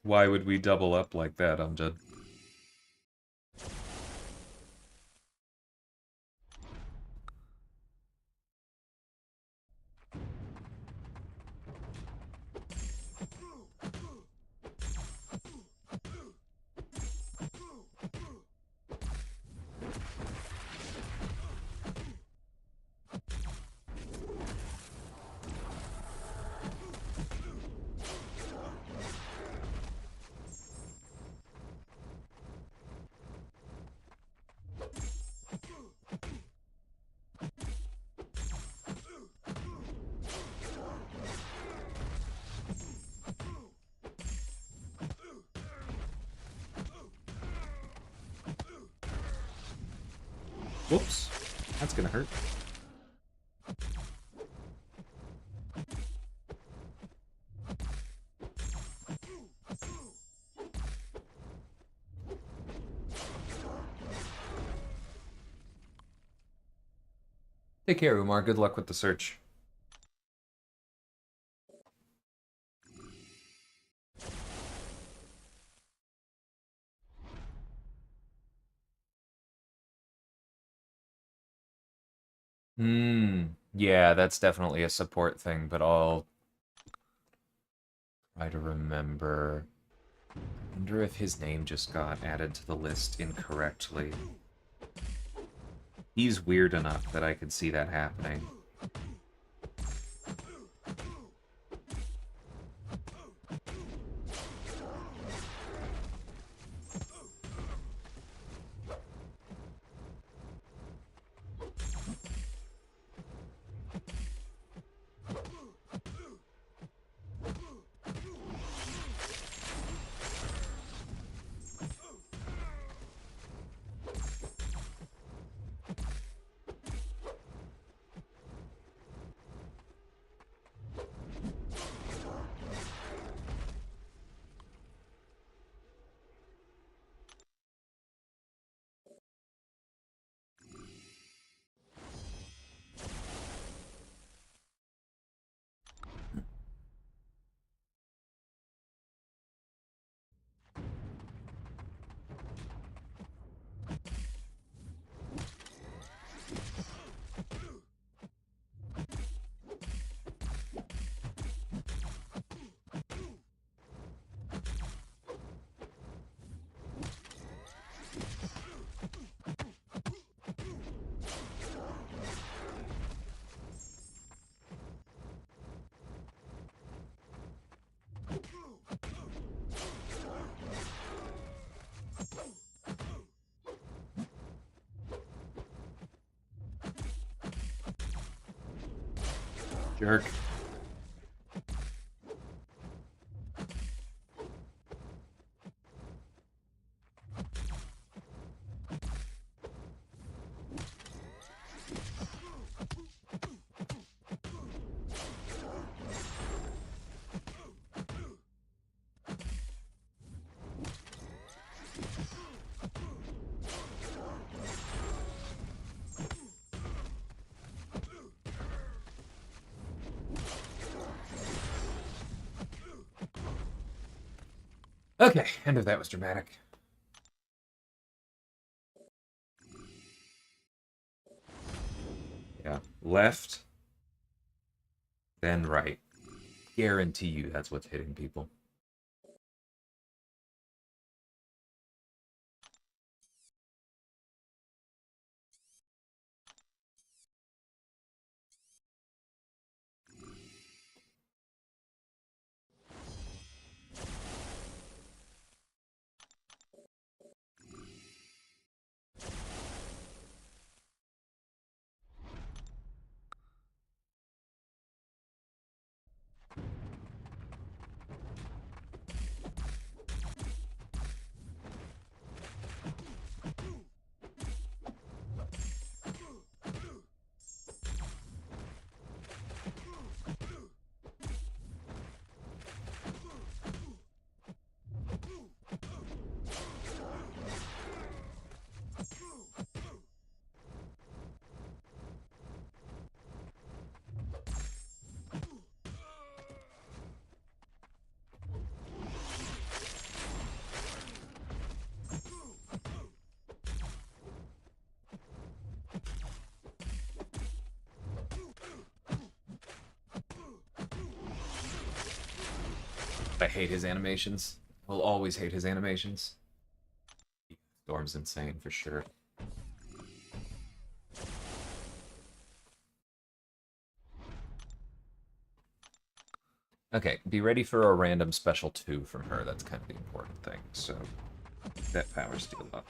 Why would we double up like that, Amjad? Whoops. That's gonna hurt. Take care, Umar. Good luck with the search. Yeah, that's definitely a support thing, but I'll try to remember. I wonder if his name just got added to the list incorrectly. He's weird enough that I could see that happening. Jerk. Okay, end of that was dramatic. Yeah, left, then right. Guarantee you that's what's hitting people. I hate his animations. I'll always hate his animations. Storm's insane for sure. Okay, be ready for a random special 2 from her. That's kind of the important thing. So, that power steal up.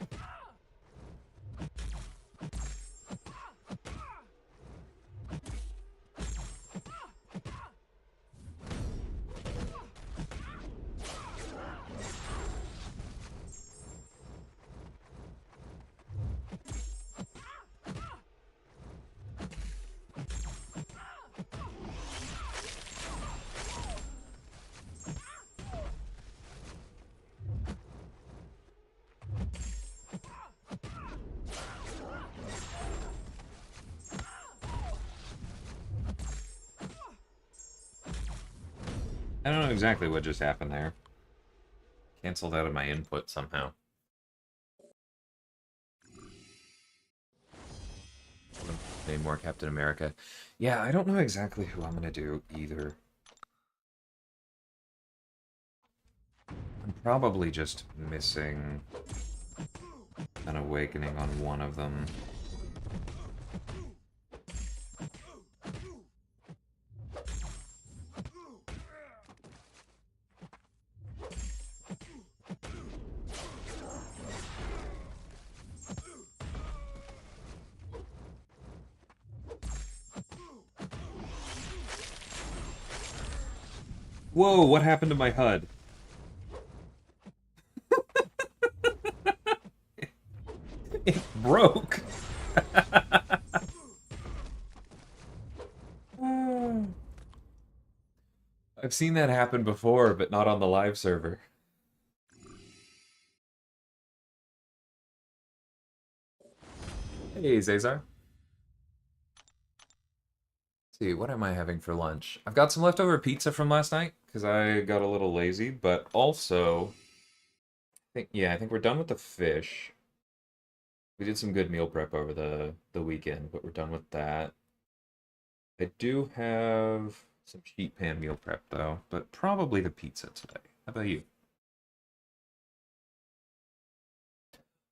I don't know exactly what just happened there. Canceled out of my input somehow. Name more Captain America. Yeah, I don't know exactly who I'm gonna do either. I'm probably just missing an awakening on one of them. Whoa, what happened to my HUD? It broke! I've seen that happen before, but not on the live server. Hey, Zazar. See, what am I having for lunch? I've got some leftover pizza from last night, because I got a little lazy, but also... I think we're done with the fish. We did some good meal prep over the weekend, but we're done with that. I do have some sheet pan meal prep, though, but probably the pizza today. How about you?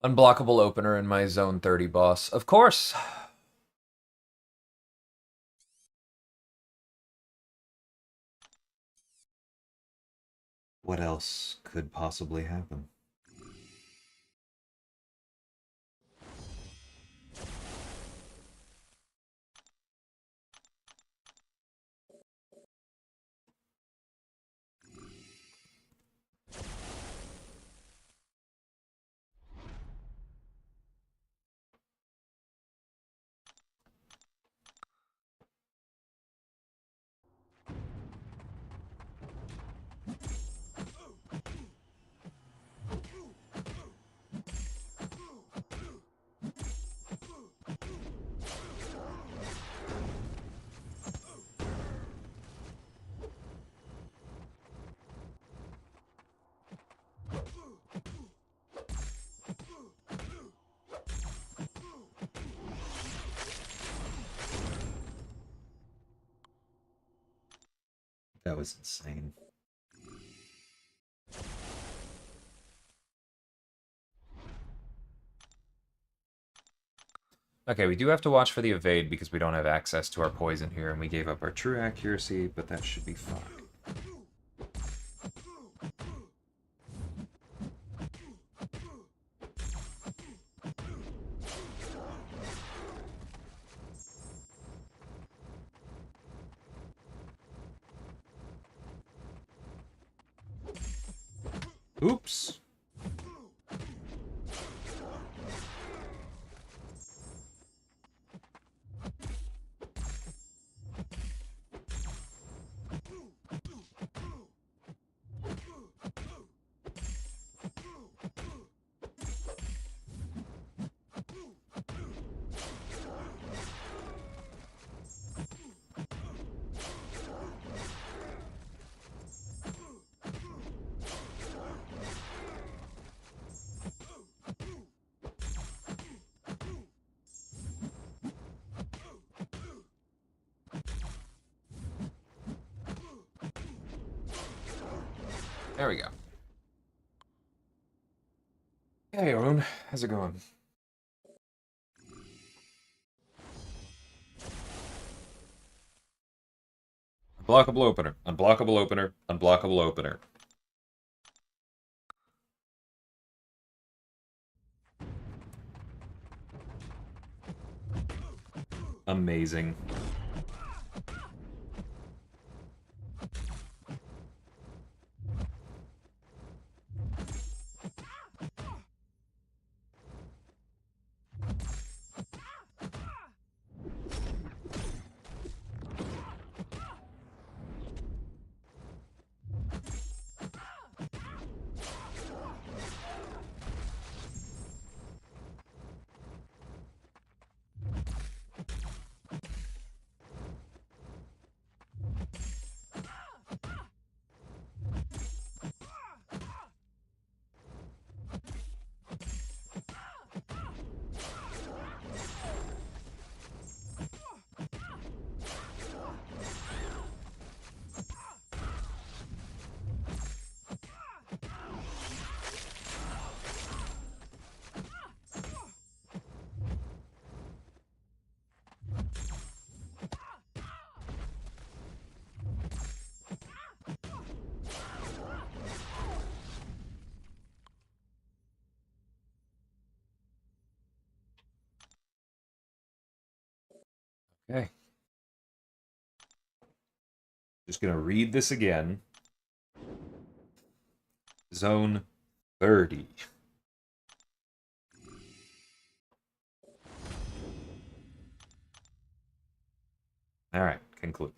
Unblockable opener in my Zone 30 boss. Of course! What else could possibly happen? That was insane. Okay, we do have to watch for the evade because we don't have access to our poison here, and we gave up our true accuracy, but that should be fine. Oops! There we go. Hey, Arun. How's it going? Unblockable opener. Unblockable opener. Unblockable opener. Amazing. Okay. Just gonna read this again. Zone 30. Alright, conclude.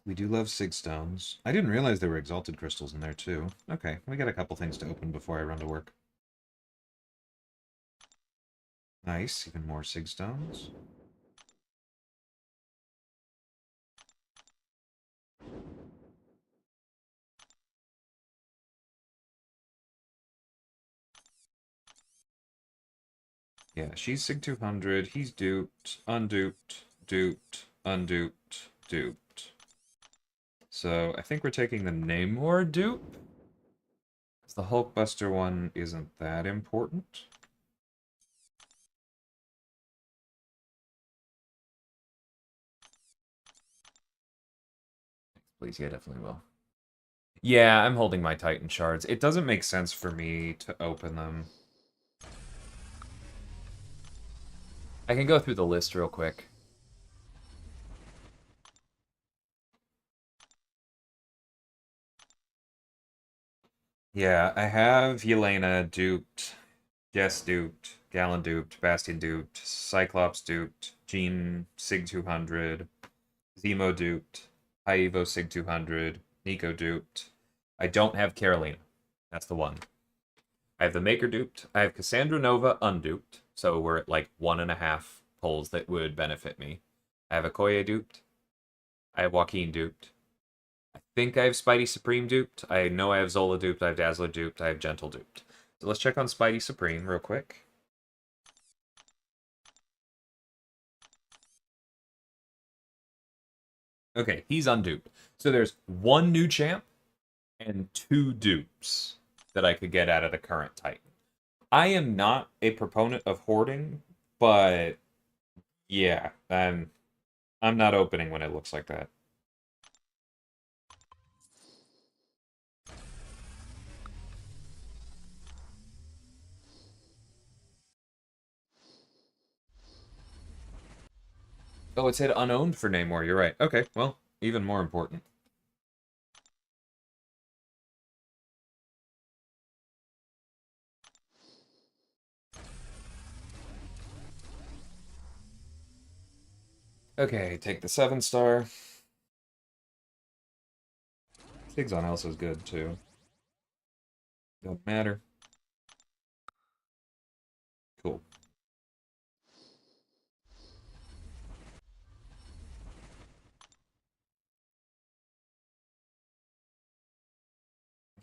We do love sig stones. I didn't realize there were exalted crystals in there too. Okay, we got a couple things to open before I run to work. Nice, even more sig stones. Yeah, she's sig 200. He's duped, unduped, duped, unduped, duped. So I think we're taking the Namor dupe. The Hulkbuster one isn't that important. Please, yeah, definitely will. Yeah, I'm holding my Titan shards. It doesn't make sense for me to open them. I can go through the list real quick. Yeah, I have Yelena duped, Jess duped, Gallon duped, Bastion duped, Cyclops duped, Jean Sig 200, Zemo duped, Haivo Sig 200, Nico duped. I don't have Carolina. That's the one. I have the Maker duped. I have Cassandra Nova unduped. So we're at like 1.5 pulls that would benefit me. I have Okoye duped. I have Joaquin duped. I think I have Spidey Supreme duped. I know I have Zola duped. I have Dazzler duped. I have Gentle duped. So let's check on Spidey Supreme real quick. Okay, he's unduped. So there's one new champ and 2 dupes that I could get out of the current Titan. I am not a proponent of hoarding, but yeah, I'm not opening when it looks like that. Oh, it said unowned for Namor. You're right. Okay, well, even more important. Okay, take the 7-star. Figs on Elsa's good, too. Don't matter. Cool.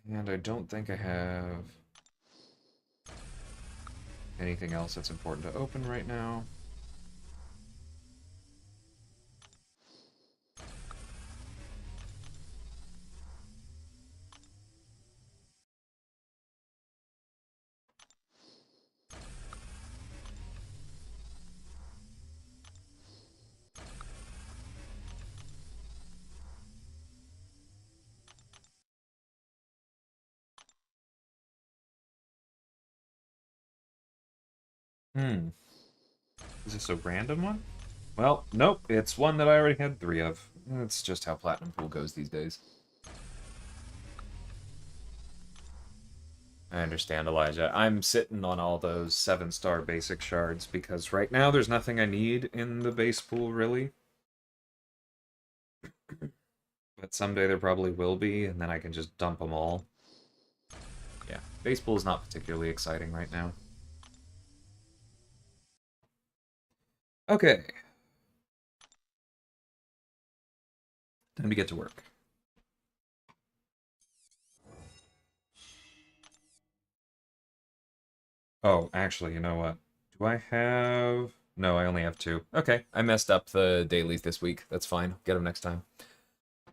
And I don't think I have anything else that's important to open right now. Hmm. Is this a random one? Well, nope. It's one that I already had 3 of. That's just how Platinum Pool goes these days. I understand, Elijah. I'm sitting on all those 7-star basic shards because right now there's nothing I need in the base pool, really. But someday there probably will be, and then I can just dump them all. Yeah, base pool is not particularly exciting right now. Okay. Time to get to work. Oh, actually, you know what? Do I have... No, I only have 2. Okay, I messed up the dailies this week. That's fine. Get them next time.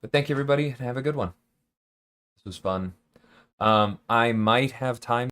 But thank you, everybody, and have a good one. This was fun. I might have time